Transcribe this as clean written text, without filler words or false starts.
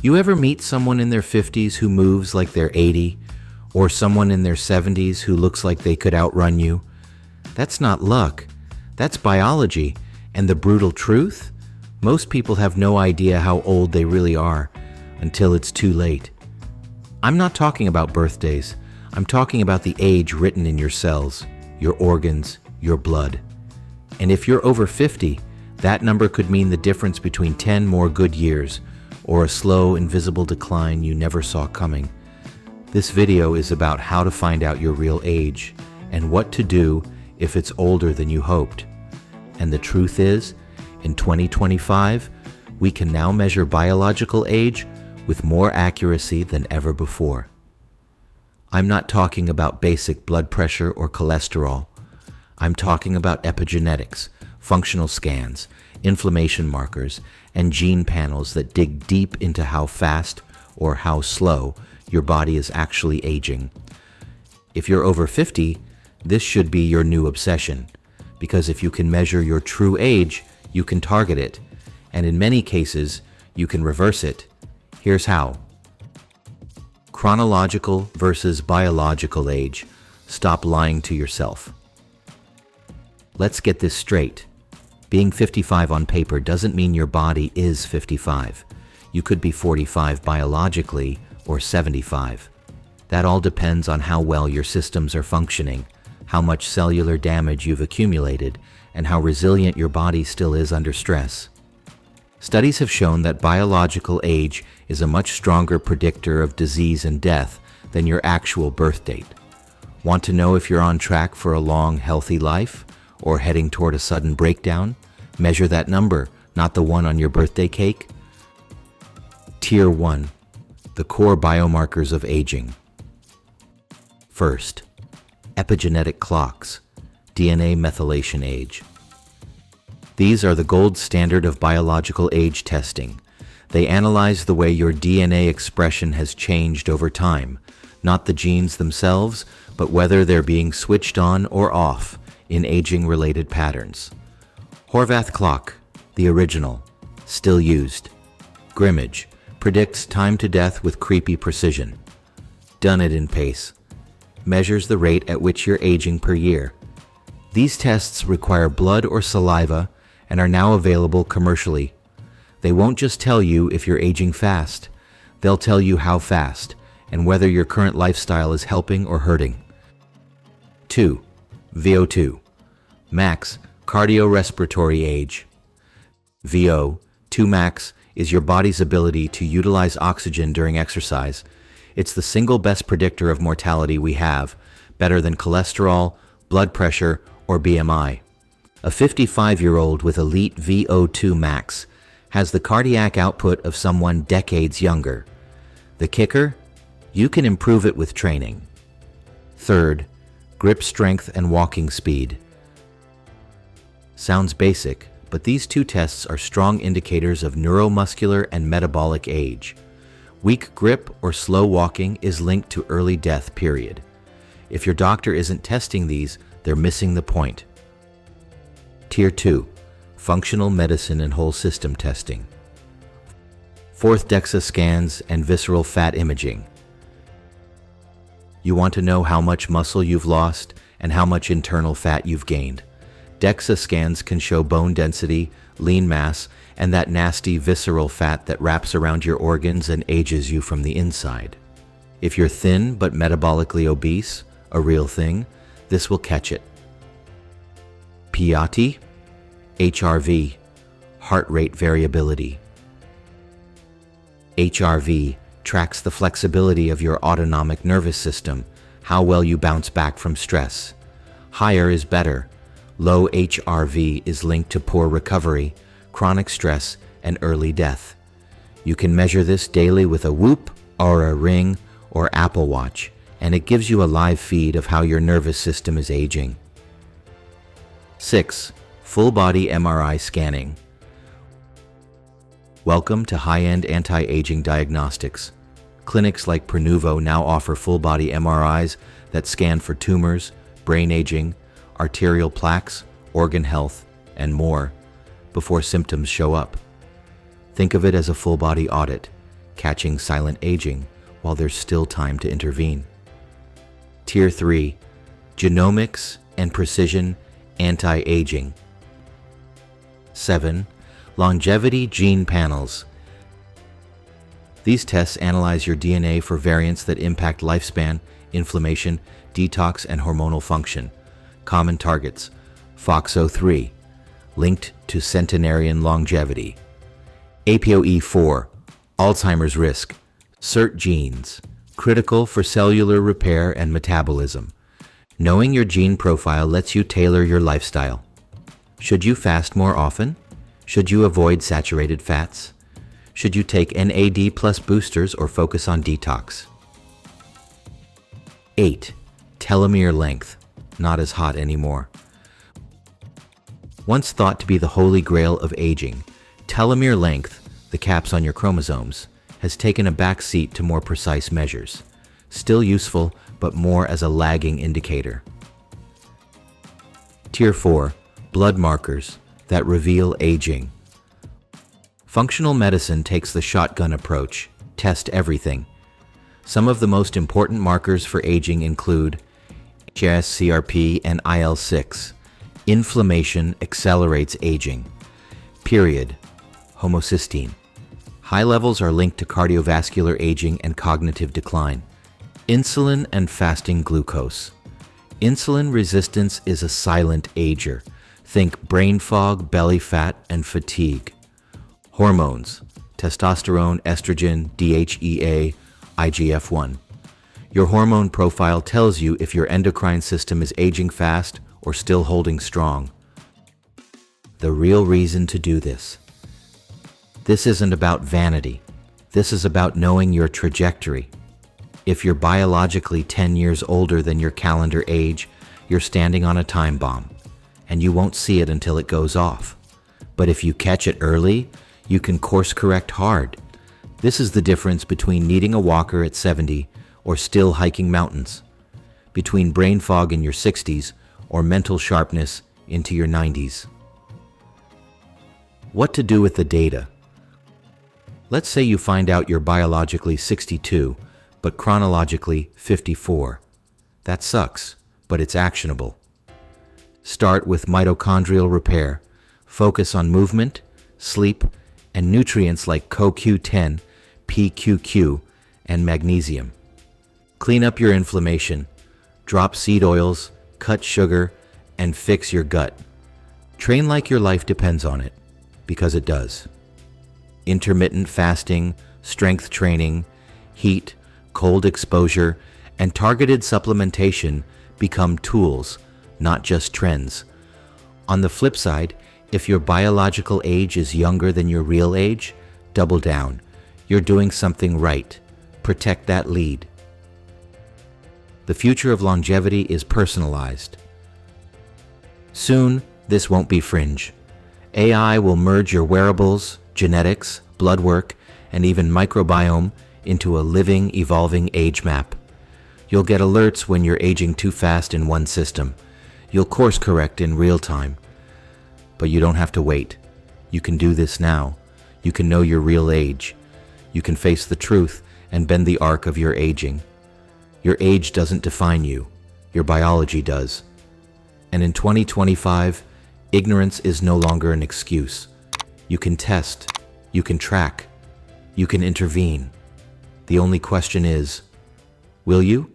You ever meet someone in their 50s who moves like they're 80, or someone in their 70s who looks like they could outrun you? That's not luck. That's biology. And the brutal truth? Most people have no idea how old they really are until it's too late. I'm not talking about birthdays. I'm talking about the age written in your cells, your organs, your blood. And if you're over 50, that number could mean the difference between 10 more good years or a slow, invisible decline you never saw coming. This video is about how to find out your real age and what to do if it's older than you hoped. And the truth is, in 2025, we can now measure biological age with more accuracy than ever before. I'm not talking about basic blood pressure or cholesterol. I'm talking about epigenetics, functional scans, inflammation markers, and gene panels that dig deep into how fast or how slow your body is actually aging. If you're over 50, this should be your new obsession, because if you can measure your true age, you can target it, and in many cases, you can reverse it. Here's how. Chronological versus biological age. Stop lying to yourself. Let's get this straight. Being 55 on paper doesn't mean your body is 55. You could be 45 biologically or 75. That all depends on how well your systems are functioning, how much cellular damage you've accumulated, and how resilient your body still is under stress. Studies have shown that biological age is a much stronger predictor of disease and death than your actual birth date. Want to know if you're on track for a long, healthy life or heading toward a sudden breakdown? Measure that number, not the one on your birthday cake. Tier 1. The core biomarkers of aging. First, epigenetic clocks, DNA methylation age. These are the gold standard of biological age testing. They analyze the way your DNA expression has changed over time, not the genes themselves, but whether they're being switched on or off in aging-related patterns. Horvath clock, the original, still used. Grimmage, predicts time to death with creepy precision. Dunit in pace, measures the rate at which you're aging per year. These tests require blood or saliva and are now available commercially. They won't just tell you if you're aging fast, they'll tell you how fast and whether your current lifestyle is helping or hurting. 2. VO2, max cardiorespiratory age. VO2 max is your body's ability to utilize oxygen during exercise. It's the single best predictor of mortality we have, better than cholesterol, blood pressure, or BMI. A 55-year-old with elite VO2 max has the cardiac output of someone decades younger. The kicker? You can improve it with training. Third, grip strength and walking speed. Sounds basic, but these two tests are strong indicators of neuromuscular and metabolic age. Weak grip or slow walking is linked to early death, period. If your doctor isn't testing these, they're missing the point. Tier 2, functional medicine and whole system testing. Fourth, DEXA scans and visceral fat imaging. You want to know how much muscle you've lost and how much internal fat you've gained. DEXA scans can show bone density, lean mass, and that nasty visceral fat that wraps around your organs and ages you from the inside. If you're thin but metabolically obese, a real thing, this will catch it. Piatti, HRV, heart rate variability. HRV tracks the flexibility of your autonomic nervous system, how well you bounce back from stress. Higher is better. Low HRV is linked to poor recovery, chronic stress, and early death. You can measure this daily with a Whoop or a Ring or Apple Watch, and it gives you a live feed of how your nervous system is aging. 6. Full-body MRI scanning. Welcome to high-end anti-aging diagnostics. Clinics like Prenuvo now offer full-body MRIs that scan for tumors, brain aging, arterial plaques, organ health, and more before symptoms show up. Think of it as a full-body audit. catching silent aging while there's still time to intervene. Tier 3, genomics and precision anti-aging. 7. Longevity gene panels. These tests analyze your DNA for variants that impact lifespan, inflammation, detox, and hormonal function. Common targets: FOXO3, linked to centenarian longevity; APOE4, Alzheimer's risk; SERT genes, critical for cellular repair and metabolism. Knowing your gene profile lets you tailor your lifestyle. Should you fast more often? Should you avoid saturated fats? Should you take NAD+ boosters or focus on detox? 8. Telomere length, not as hot anymore. Once thought to be the holy grail of aging, telomere length, the caps on your chromosomes, has taken a back seat to more precise measures. Still useful, but more as a lagging indicator. Tier 4, blood markers that reveal aging. Functional medicine takes the shotgun approach: test everything. Some of the most important markers for aging include HSCRP and IL-6. Inflammation accelerates aging. Period. Homocysteine. High levels are linked to cardiovascular aging and cognitive decline. Insulin and fasting glucose. Insulin resistance is a silent ager. Think brain fog, belly fat, and fatigue. Hormones: testosterone, estrogen, DHEA, IGF-1. Your hormone profile tells you if your endocrine system is aging fast or still holding strong. The real reason to do this. This isn't about vanity. This is about knowing your trajectory. If you're biologically 10 years older than your calendar age, you're standing on a time bomb, and you won't see it until it goes off. But if you catch it early, you can course correct hard. This is the difference between needing a walker at 70 or still hiking mountains, between brain fog in your 60s or mental sharpness into your 90s. What to do with the data? Let's say you find out you're biologically 62, but chronologically 54. That sucks, but it's actionable. Start with mitochondrial repair. Focus on movement, sleep, and nutrients like CoQ10, PQQ, and magnesium. Clean up your inflammation. Drop seed oils, cut sugar, and fix your gut. Train like your life depends on it, because it does. Intermittent fasting, strength training, heat, cold exposure, and targeted supplementation become tools, not just trends. On the flip side, if your biological age is younger than your real age, double down. You're doing something right. Protect that lead. The future of longevity is personalized. Soon, this won't be fringe. AI will merge your wearables, genetics, blood work, and even microbiome into a living, evolving age map. You'll get alerts when you're aging too fast in one system. You'll course correct in real time. But you don't have to wait. You can do this now. You can know your real age. You can face the truth and bend the arc of your aging. Your age doesn't define you. Your biology does. And in 2025, ignorance is no longer an excuse. You can test. You can track. You can intervene. The only question is, will you?